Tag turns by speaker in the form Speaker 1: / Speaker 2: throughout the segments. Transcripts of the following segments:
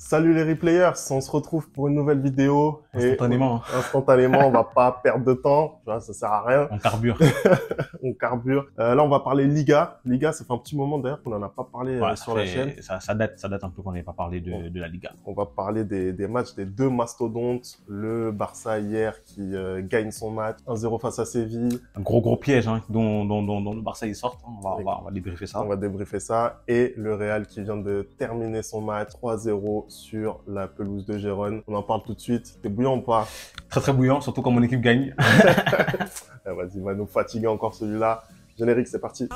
Speaker 1: Salut les replayers, on se retrouve pour une nouvelle vidéo.
Speaker 2: Instantanément.
Speaker 1: Et instantanément, on va pas perdre de temps, ça sert à rien.
Speaker 2: On carbure.
Speaker 1: On carbure. Là, on va parler Liga. Liga, ça fait un petit moment d'ailleurs qu'on en a pas parlé
Speaker 2: Ouais,
Speaker 1: sur la chaîne.
Speaker 2: ça date un peu qu'on n'ait pas parlé de la Liga.
Speaker 1: On va parler des matchs des deux mastodontes. Le Barça hier qui gagne son match 1-0 face à Séville.
Speaker 2: Un gros piège hein, dont le Barça y sort. On va débriefer ça.
Speaker 1: On va débriefer ça. Et le Real qui vient de terminer son match 3-0 sur la pelouse de Gérone. On en parle tout de suite. T'es bouillant ou pas?
Speaker 2: Très bouillant, surtout quand mon équipe gagne.
Speaker 1: Vas-y, va nous fatiguer encore celui-là. Générique, c'est parti.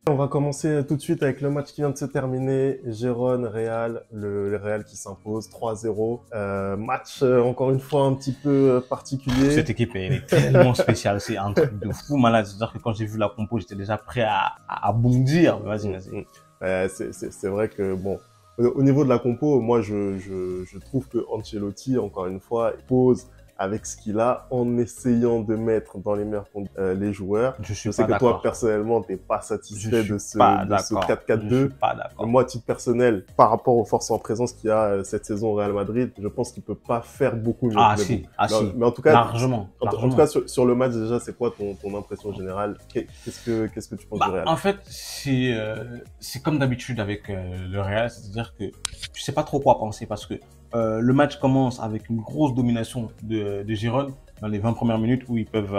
Speaker 1: On va commencer tout de suite avec le match qui vient de se terminer. Gérone, Real, le Real qui s'impose 3-0. Match, encore une fois, un petit peu particulier.
Speaker 2: Cette équipe, elle est tellement spéciale. C'est un truc de fou malade. C'est-à-dire que quand j'ai vu la compo, j'étais déjà prêt à bondir. Vas-y.
Speaker 1: C'est vrai que, bon, au niveau de la compo, moi, je trouve que Ancelotti, encore une fois, pose avec ce qu'il a en essayant de mettre dans les meilleurs comptes les joueurs. Je sais que toi, personnellement, t'es pas satisfait de ce 4-4-2. Moi, à titre personnel, par rapport aux forces en présence qu'il y a cette saison au Real Madrid, je pense qu'il peut pas faire beaucoup mieux.
Speaker 2: Mais
Speaker 1: en tout cas,
Speaker 2: largement.
Speaker 1: En tout cas, sur le match, déjà, c'est quoi ton impression générale? Qu'est-ce que tu penses du Real?
Speaker 2: En fait, c'est comme d'habitude avec le Real, c'est-à-dire que tu sais pas trop quoi penser parce que le match commence avec une grosse domination de Gérone dans les 20 premières minutes où ils peuvent,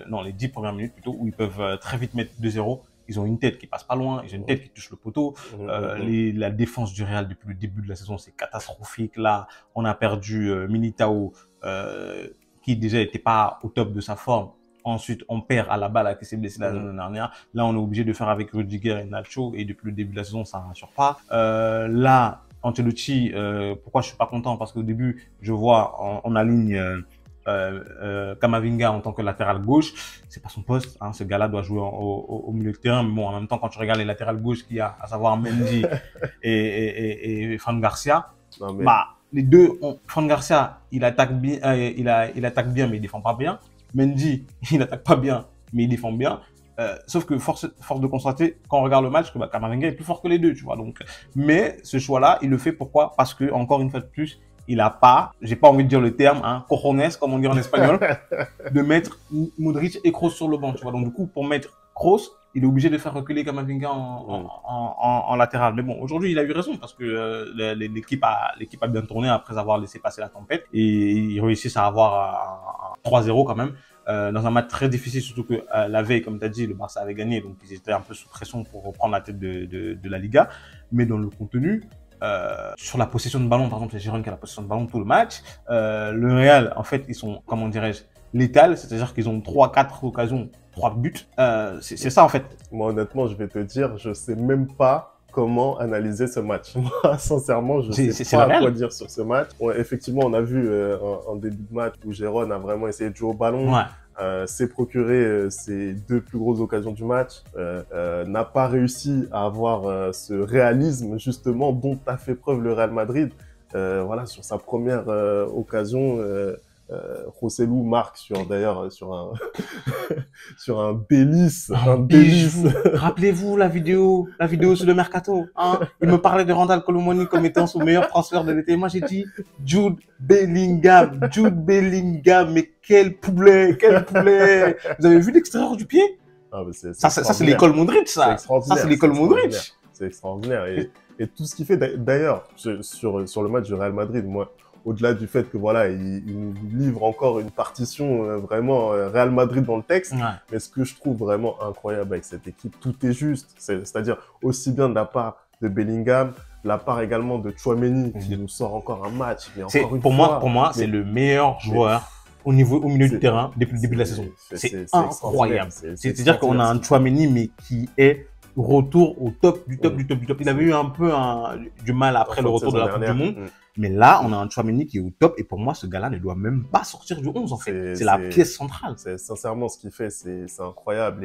Speaker 2: non, les 10 premières minutes plutôt, où ils peuvent très vite mettre 2-0. Ils ont une tête qui passe pas loin, ils ont une tête qui touche le poteau. La défense du Real depuis le début de la saison, c'est catastrophique. Là, on a perdu Militao, qui déjà n'était pas au top de sa forme. Ensuite, on perd à la balle qui s'est blessé la semaine dernière. Là, on est obligé de faire avec Rudiger et Nacho et depuis le début de la saison, ça ne rassure pas. Là, Ancelotti, pourquoi je suis pas content? Parce qu'au début, je vois, on aligne Camavinga en tant que latéral gauche. C'est pas son poste, hein. Ce gars-là doit jouer au milieu de terrain. Mais bon, en même temps, quand tu regardes les latérales gauches qu'il y a, à savoir Mendy et Fran Garcia, les deux, Fran Garcia, il attaque bien, il attaque bien, mais il défend pas bien. Mendy, il attaque pas bien, mais il défend bien. Sauf que force de constater, quand on regarde le match, que Camavinga est plus fort que les deux, tu vois. Donc, mais ce choix-là, il le fait pourquoi? Parce que, encore une fois de plus, il a pas, j'ai pas envie de dire le terme, hein, cojones, comme on dit en espagnol, de mettre Modric et Kroos sur le banc, tu vois. Donc, du coup, pour mettre Kroos, il est obligé de faire reculer Camavinga en latéral. Mais bon, aujourd'hui, il a eu raison parce que l'équipe a bien tourné après avoir laissé passer la tempête et ils réussissent à avoir un 3-0 quand même. Dans un match très difficile, surtout que la veille, comme tu as dit, le Barça avait gagné, donc ils étaient un peu sous pression pour reprendre la tête de la Liga. Mais dans le contenu, sur la possession de ballon, par exemple, c'est Gérone qui a la possession de ballon tout le match. Le Real, en fait, ils sont, comment dirais-je, létals, c'est-à-dire qu'ils ont 3-4 occasions, 3 buts. C'est ça, en fait.
Speaker 1: Moi, honnêtement, je vais te dire, je sais même pas comment analyser ce match. Moi, sincèrement, je sais pas quoi dire sur ce match. Ouais, effectivement, on a vu un début de match où Gérone a vraiment essayé de jouer au ballon.
Speaker 2: Ouais.
Speaker 1: S'est procuré ses deux plus grosses occasions du match, n'a pas réussi à avoir ce réalisme justement dont a fait preuve le Real Madrid. Voilà, sur sa première occasion, Rossellou marque d'ailleurs sur un sur un délice,
Speaker 2: Rappelez-vous la vidéo sur le mercato, hein. Il me parlait de Randal Colomoni comme étant son meilleur transfert de l'été. Moi, j'ai dit Jude Bellingham, mais quel poulet. Vous avez vu l'extérieur du pied? Ça, c'est l'école Modric, ça. Ça, c'est l'école Modric.
Speaker 1: C'est extraordinaire. Et tout ce qu'il fait, d'ailleurs, sur le match du Real Madrid, moi, au-delà du fait que voilà, il nous livre encore une partition vraiment Real Madrid dans le texte, mais ce que je trouve vraiment incroyable avec cette équipe, tout est juste. C'est-à-dire aussi bien de la part de Bellingham, la part également de Tchouaméni qui nous sort encore un match. Mais
Speaker 2: pour moi, c'est le meilleur joueur au milieu du terrain depuis le début de la saison. C'est incroyable. C'est-à-dire qu'on a un Tchouaméni mais qui est retour au top du top. Il avait eu un peu du mal après le retour de la Coupe du Monde. Mais là, on a un Tchouaméni qui est au top. Et pour moi, ce gars-là ne doit même pas sortir du 11, en fait. C'est la pièce centrale.
Speaker 1: Sincèrement, ce qu'il fait, c'est incroyable.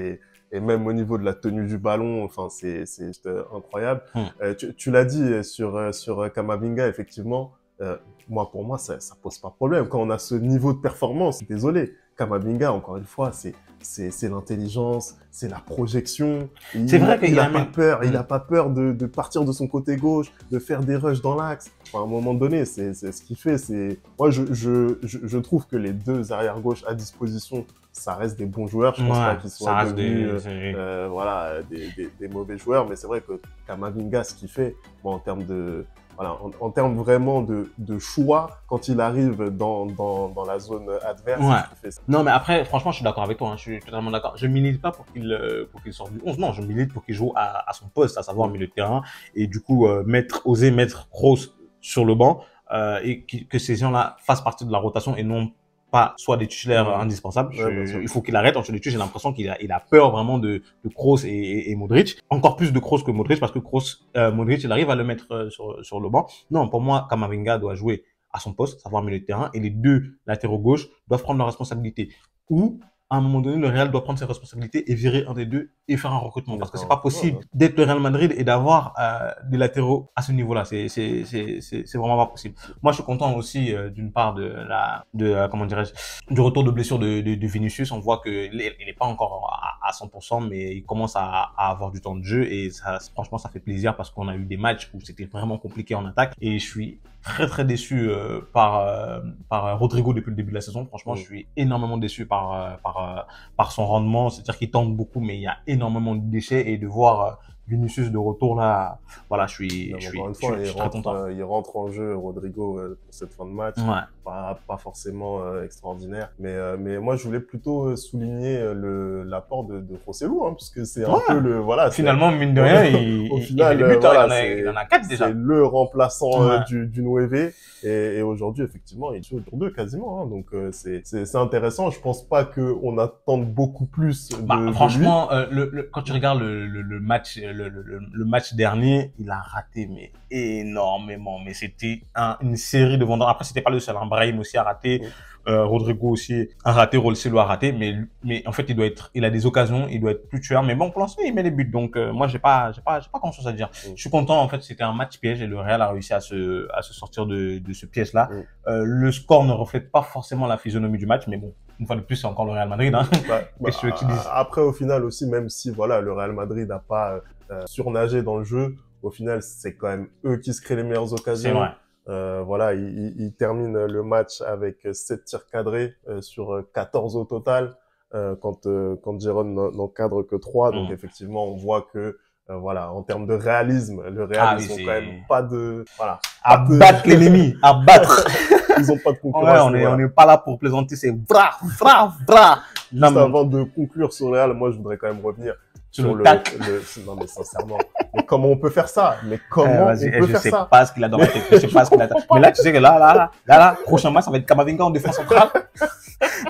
Speaker 1: Et même au niveau de la tenue du ballon, enfin, c'est incroyable. Tu l'as dit sur Camavinga, effectivement. Pour moi, ça pose pas de problème. Quand on a ce niveau de performance, désolé, Camavinga, encore une fois, c'est c'est l'intelligence, c'est la projection.
Speaker 2: C'est vrai qu'il
Speaker 1: a pas peur, il a pas peur de partir de son côté gauche, de faire des rushs dans l'axe. Enfin, à un moment donné, c'est ce qu'il fait. Moi, je trouve que les deux arrières gauche à disposition, ça reste des bons joueurs. Je pense pas qu'ils soient devenus voilà, des mauvais joueurs, mais c'est vrai que Camavinga, ce qu'il fait, bon, en termes de voilà, en termes vraiment de choix, quand il arrive dans la zone adverse, il fait ça.
Speaker 2: Non, mais après, franchement, je suis d'accord avec toi, hein, je suis totalement d'accord. Je milite pas pour qu'il sorte du 11, non, je milite pour qu'il joue à son poste, à savoir milieu de terrain, et du coup, oser mettre Kroos sur le banc, et que ces gens-là fassent partie de la rotation et non pas soit des titulaires indispensables. Il faut qu'il arrête. En fait, j'ai l'impression qu'il a peur vraiment de Kroos et Modric. Encore plus de Kroos que Modric, parce que Modric, il arrive à le mettre sur le banc. Non, pour moi, Camavinga doit jouer à son poste, savoir milieu de terrain, et les deux latéraux gauche doivent prendre leurs responsabilités. Ou à un moment donné, le Real doit prendre ses responsabilités et virer un des deux et faire un recrutement. Parce que c'est pas possible d'être le Real Madrid et d'avoir des latéraux à ce niveau-là. C'est vraiment pas possible. Moi, je suis content aussi d'une part comment dirais-je, du retour de blessure de Vinicius. On voit que il est pas encore à 100%, mais il commence à avoir du temps de jeu et ça, franchement, ça fait plaisir parce qu'on a eu des matchs où c'était vraiment compliqué en attaque et je suis très déçu par Rodrigo depuis le début de la saison. Franchement, je suis énormément déçu par son rendement. C'est-à-dire qu'il tente beaucoup, mais il y a énormément de déchets et de voir Vinicius de retour là, voilà, je suis très content.
Speaker 1: Il rentre en jeu, Rodrigo, pour cette fin de match. Pas forcément extraordinaire, mais moi je voulais plutôt souligner l'apport de Joselu, hein, parce que c'est un peu le voilà.
Speaker 2: Finalement, mine de rien, il fait des buts, il en a 4 déjà.
Speaker 1: C'est le remplaçant du 9 et aujourd'hui effectivement il joue pour 2 quasiment, hein, donc c'est intéressant. Je pense pas que on attende beaucoup plus.
Speaker 2: Franchement, quand tu regardes le match dernier, il a raté mais énormément, mais c'était une série de vendeurs. Après c'était pas le seul, hein. Brahim aussi a raté, Rodrigo aussi a raté, Rolselo a raté, mais en fait il a des occasions, il doit être plus tueur, mais bon pour l'instant il met les buts, donc moi j'ai pas grand chose à dire. Je suis content, en fait c'était un match piège et le Real a réussi à se sortir de ce piège là. Le score ne reflète pas forcément la physionomie du match, mais bon, une fois de plus c'est encore le Real Madrid, hein.
Speaker 1: Après au final aussi, même si voilà le Real Madrid n'a pas surnagé dans le jeu, au final c'est quand même eux qui se créent les meilleures occasions.
Speaker 2: C'est vrai.
Speaker 1: Voilà, il termine le match avec 7 tirs cadrés sur 14 au total, quand Giron n'en cadre que 3. Donc effectivement, on voit que voilà, en termes de réalisme, le Real, ils sont quand même pas de voilà,
Speaker 2: battre l'ennemi, à battre.
Speaker 1: Ils ont pas de concurrence.
Speaker 2: On n'est pas là pour plaisanter, c'est bra.
Speaker 1: Juste avant de conclure sur le Real, moi je voudrais quand même revenir sur le non mais sincèrement, mais comment on peut faire ça? Mais comment on peut faire ça?
Speaker 2: Je sais pas ce qu'il a dans la tête, je sais pas ce qu'il a. Mais là, tu sais que là, prochain match, ça va être Camavinga en défense centrale.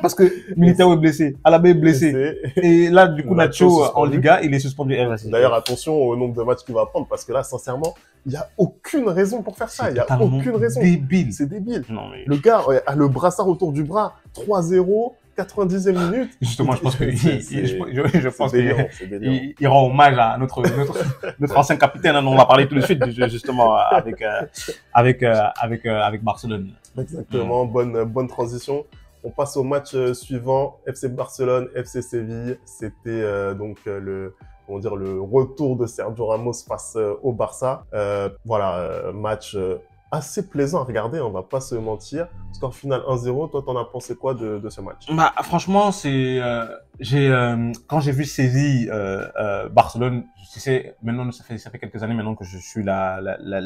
Speaker 2: Parce que Militao est blessé, Alaba est blessé. Et là, du coup, Nacho en Liga, il est suspendu.
Speaker 1: D'ailleurs, attention au nombre de matchs qu'il va prendre, parce que là, sincèrement, il y a aucune raison pour faire ça. Il y a aucune raison. C'est débile.
Speaker 2: Non, mais...
Speaker 1: Le gars a le brassard autour du bras, 3-0. 90e minute.
Speaker 2: Justement, je pense que il rend hommage à notre ancien capitaine, hein, on va parler tout de suite, justement, avec Barcelone.
Speaker 1: Exactement, bonne transition. On passe au match suivant, FC Barcelone, FC Séville. C'était donc le retour de Sergio Ramos face au Barça. Voilà, match assez plaisant à regarder, on va pas se mentir. Score final 1-0. Toi, t'en as pensé quoi de ce match?
Speaker 2: Franchement, quand j'ai vu Séville, Barcelone, tu sais, maintenant ça fait quelques années maintenant que je suis la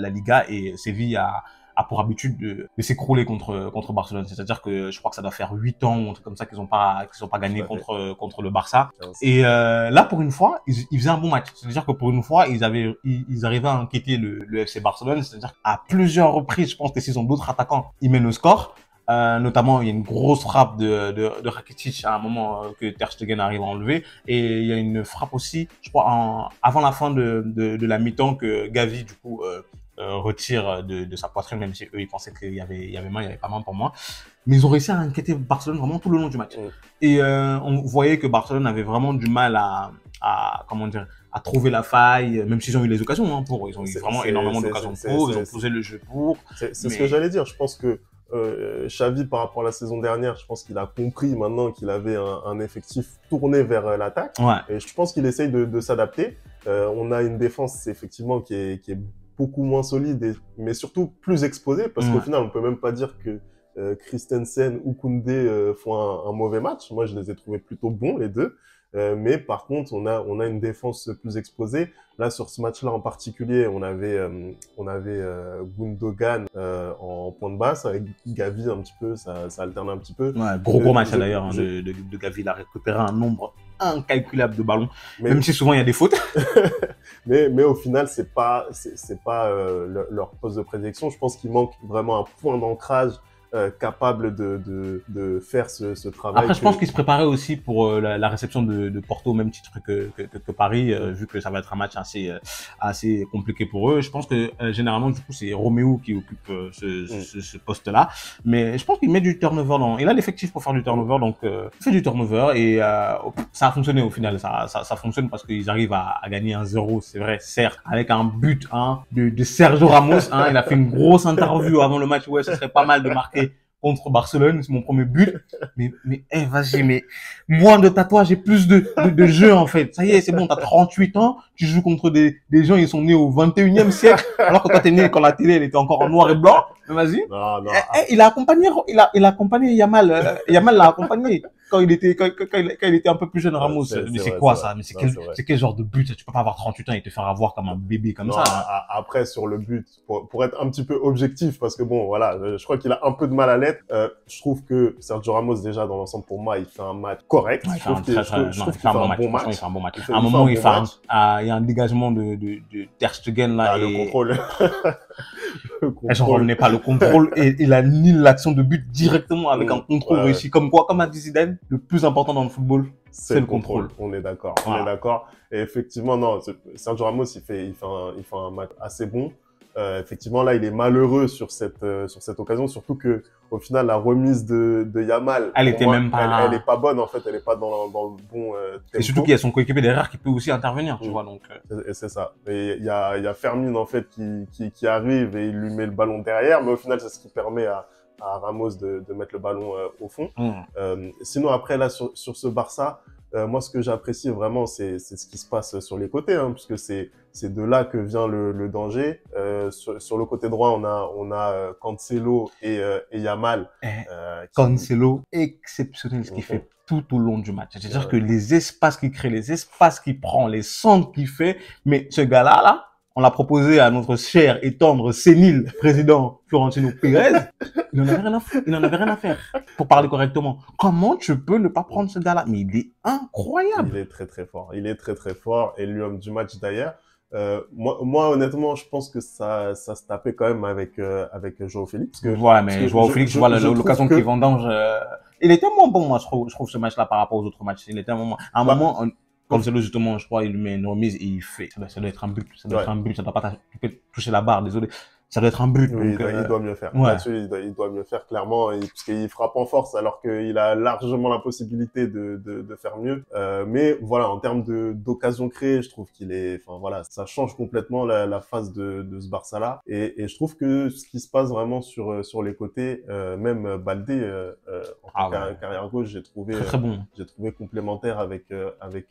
Speaker 2: Liga et Séville a pour habitude de s'écrouler contre Barcelone. C'est-à-dire que je crois que ça doit faire 8 ans ou un truc comme ça qu'ils ont pas gagné contre le Barça. Et là, pour une fois, ils faisaient un bon match. C'est-à-dire que pour une fois, ils arrivaient à inquiéter le FC Barcelone. C'est-à-dire qu'à plusieurs reprises, je pense que s'ils ont d'autres attaquants, ils mènent au score. Notamment, il y a une grosse frappe de Rakitic à un moment que Ter Stegen arrive à enlever. Et il y a une frappe aussi, je crois, avant la fin de la mi-temps que Gavi, du coup, retire de sa poitrine, même si eux ils pensaient qu'il y avait main, il y avait pas main pour moi, mais ils ont réussi à inquiéter Barcelone vraiment tout le long du match. Et on voyait que Barcelone avait vraiment du mal à trouver la faille, même s'ils ont eu les occasions, hein, ils ont eu vraiment énormément d'occasions ils ont posé le jeu pour.
Speaker 1: C'est ce que j'allais dire. Je pense que Xavi, par rapport à la saison dernière, je pense qu'il a compris maintenant qu'il avait un effectif tourné vers l'attaque.
Speaker 2: Ouais.
Speaker 1: Et je pense qu'il essaye de s'adapter. On a une défense, effectivement, qui est beaucoup moins solide, mais surtout plus exposée, parce qu'au final, on peut même pas dire que Christensen ou Koundé font un mauvais match. Moi, je les ai trouvés plutôt bons, les deux. Mais par contre, on a une défense plus exposée. Là, sur ce match-là en particulier, on avait Gundogan en point de basse, avec Gavi un petit peu, ça alterne un petit peu.
Speaker 2: Ouais, gros match d'ailleurs hein, de Gavi. Il a récupéré un nombre incalculable de ballons, même si souvent il y a des fautes.
Speaker 1: mais au final, c'est pas leur poste de prédilection. Je pense qu'il manque vraiment un point d'ancrage capable de faire ce travail.
Speaker 2: Après, je pense qu'ils se préparaient aussi pour la réception de Porto au même titre que Paris, vu que ça va être un match assez compliqué pour eux. Je pense que généralement, du coup, c'est Roméo qui occupe ce poste-là. Mais je pense qu'il met du turnover il a l'effectif pour faire du turnover, donc il fait du turnover et ça a fonctionné au final. Ça fonctionne parce qu'ils arrivent à gagner 1-0, c'est vrai, certes, avec un but de Sergio Ramos. Il a fait une grosse interview avant le match. Ouais, ce serait pas mal de marquer contre Barcelone, c'est mon premier but. Mais vas-y, mais moins de tatouages et plus de jeux, en fait. Ça y est, c'est bon, t'as 38 ans, tu joues contre des gens, ils sont nés au 21e siècle, alors que toi, t'es né quand la télé, elle était encore en noir et blanc. Mais vas-y.
Speaker 1: Non.
Speaker 2: Il a accompagné Yamal. Yamal l'a accompagné. Quand il était un peu plus jeune, Ramos. Mais c'est quoi ça? Mais c'est quel genre de but? Tu peux pas avoir 38 ans et te faire avoir comme un bébé comme ça. Hein.
Speaker 1: Après, sur le but, pour être un petit peu objectif, parce que bon, voilà, je crois qu'il a un peu de mal à l'être. Je trouve que Sergio Ramos, déjà, dans l'ensemble, pour moi, il fait un match correct.
Speaker 2: Ouais, il fait un bon match. À un moment, il y a un dégagement de Ter Stegen, là.
Speaker 1: Le contrôle.
Speaker 2: J'en revenais pas. Le contrôle, et il annule l'action de but directement avec un contrôle réussi. Comme a dit Zidane, le plus important dans le football, c'est le contrôle.
Speaker 1: On est d'accord. On est d'accord. Et effectivement, non, Sergio Ramos, il fait un match assez bon. Effectivement, là, il est malheureux sur cette occasion, surtout que, au final, la remise de Yamal,
Speaker 2: elle est
Speaker 1: pas bonne, en fait, elle est pas dans le bon tempo.
Speaker 2: Et surtout qu'il y a son coéquipier derrière qui peut aussi intervenir, tu vois, donc.
Speaker 1: Et c'est ça. Et il y a Fermin, en fait, qui arrive et il lui met le ballon derrière, mais au final, c'est ce qui permet à Ramos de mettre le ballon au fond. Sinon, après, là, sur ce Barça, moi, ce que j'apprécie vraiment, c'est ce qui se passe sur les côtés, hein, puisque c'est de là que vient le danger. Sur le côté droit, on a Cancelo et Yamal.
Speaker 2: Cancelo, exceptionnel ce qu'il fait tout au long du match. C'est-à-dire que les espaces qu'il crée, les espaces qu'il prend, les centres qu'il fait, mais ce gars-là, on l'a proposé à notre cher et tendre sénile président Florentino Pérez. Il n'en avait rien à foutre. Il n'en avait rien à faire. Pour parler correctement. Comment tu peux ne pas prendre ce gars-là? Mais il est incroyable.
Speaker 1: Il est très, très fort. Il est très, très fort. Et l'homme du match d'ailleurs. Moi, honnêtement, je pense que ça se tapait quand même avec Joao Félix.
Speaker 2: Mais Joao Félix, tu vois, l'occasion qu'il vendange, il était moins bon, moi, je trouve, ce match-là par rapport aux autres matchs. Il était à un moment, Cancelo, justement, je crois, il lui met une remise et il fait. Ça doit être un but. Ça doit être un but. Ça doit pas toucher la barre, désolé. Ça doit être un but.
Speaker 1: Oui,
Speaker 2: donc,
Speaker 1: il doit mieux faire.
Speaker 2: Ouais.
Speaker 1: Là-dessus, il doit mieux faire, clairement, parce qu'il frappe en force alors qu'il a largement la possibilité de faire mieux. Mais voilà, en termes d'occasion créée, je trouve qu'il est, enfin voilà, ça change complètement la phase de ce Barça-là. Et je trouve que ce qui se passe vraiment sur les côtés, même Baldé, en carrière gauche, j'ai trouvé
Speaker 2: très bon.
Speaker 1: J'ai trouvé complémentaire avec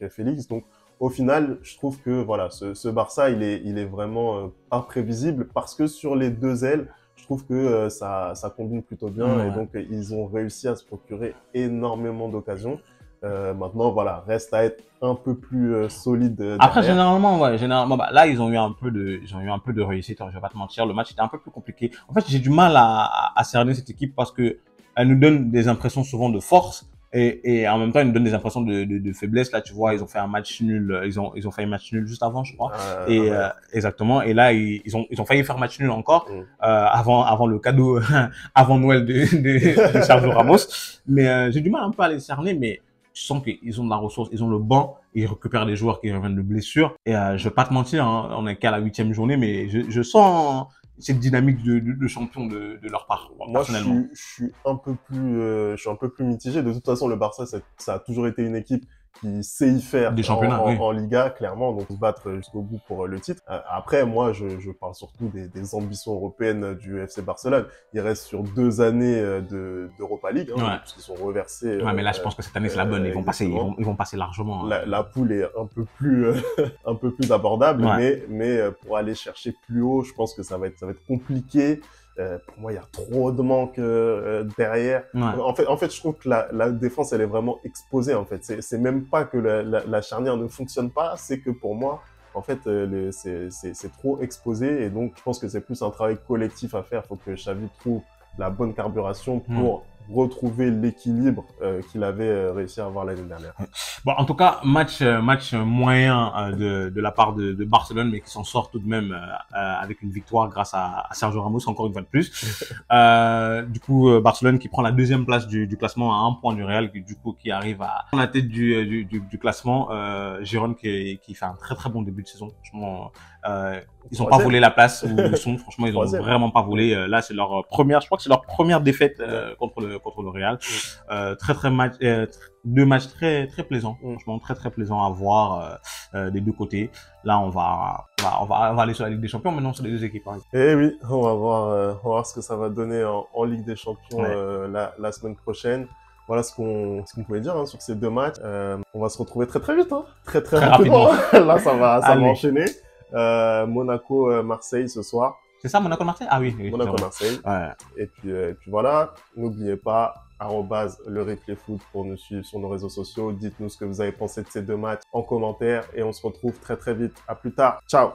Speaker 1: Félix. Donc, au final, je trouve que voilà, ce Barça, il est vraiment imprévisible parce que sur les deux ailes, je trouve que ça combine plutôt bien et donc ils ont réussi à se procurer énormément d'occasions. Maintenant, voilà, reste à être un peu plus solide. Derrière.
Speaker 2: Après, généralement, là, ils ont eu un peu de réussite. Je vais pas te mentir, le match était un peu plus compliqué. En fait, j'ai du mal à cerner cette équipe parce que elle nous donne des impressions souvent de force. Et en même temps, ils nous donnent des impressions de faiblesse. Là, tu vois, ils ont fait un match nul. Ils ont fait un match nul juste avant, je crois. Exactement. Et là, ils ont failli faire match nul encore avant le cadeau, avant Noël de Sergio Ramos. Mais j'ai du mal un peu à les cerner. Mais tu sens qu'ils ont de la ressource, ils ont le banc, ils récupèrent des joueurs qui reviennent de blessures. Et je vais pas te mentir, hein, on est qu'à la 8e journée, mais je sens cette dynamique de champion de leur part.
Speaker 1: Moi, je suis un peu plus mitigé. De toute façon, le Barça, ça a toujours été une équipe qui sait y faire
Speaker 2: des championnats,
Speaker 1: en Liga, clairement, donc se battre jusqu'au bout pour le titre. Après, moi, je parle surtout des ambitions européennes du FC Barcelone. Il reste sur 2 années d'Europa League, hein, puisqu'ils sont reversés.
Speaker 2: Ouais, mais là, je pense que cette année, c'est la bonne. Ils vont passer largement.
Speaker 1: La poule est un peu plus, un peu plus abordable, mais pour aller chercher plus haut, je pense que ça va être compliqué. Pour moi, il y a trop de manque derrière. En fait, je trouve que la défense, elle est vraiment exposée. En fait, c'est même pas que la charnière ne fonctionne pas, c'est que pour moi, en fait, c'est trop exposé. Et donc, je pense que c'est plus un travail collectif à faire. Il faut que Xavi trouve la bonne carburation pour retrouver l'équilibre qu'il avait réussi à avoir l'année dernière.
Speaker 2: Bon, en tout cas, match moyen de la part de Barcelone, mais qui s'en sort tout de même avec une victoire grâce à Sergio Ramos, encore une fois de plus. Du coup, Barcelone qui prend la 2e place du classement à 1 point du Real, qui arrive à prendre la tête du classement. Girona qui fait un très très bon début de saison. Franchement, ils ont pas volé la place où ils sont. Franchement, ils ont vraiment pas volé. Là, c'est leur première, je crois que c'est leur première défaite contre le Real. Deux matchs très très plaisants. Franchement, très très plaisants à voir des deux côtés. Là, on va aller sur la Ligue des Champions. Maintenant, sur les deux équipes.
Speaker 1: Et oui, on va voir ce que ça va donner en Ligue des Champions la semaine prochaine. Voilà ce qu'on pouvait dire sur ces 2 matchs. On va se retrouver très très vite, très rapidement. Là, ça va enchaîner. Monaco-Marseille ce soir.
Speaker 2: C'est ça, Monaco-Marseille? Ah oui.
Speaker 1: Monaco-Marseille. Ouais. Et puis voilà, n'oubliez pas, @lereplay-foot pour nous suivre sur nos réseaux sociaux. Dites-nous ce que vous avez pensé de ces 2 matchs en commentaire et on se retrouve très très vite. À plus tard. Ciao.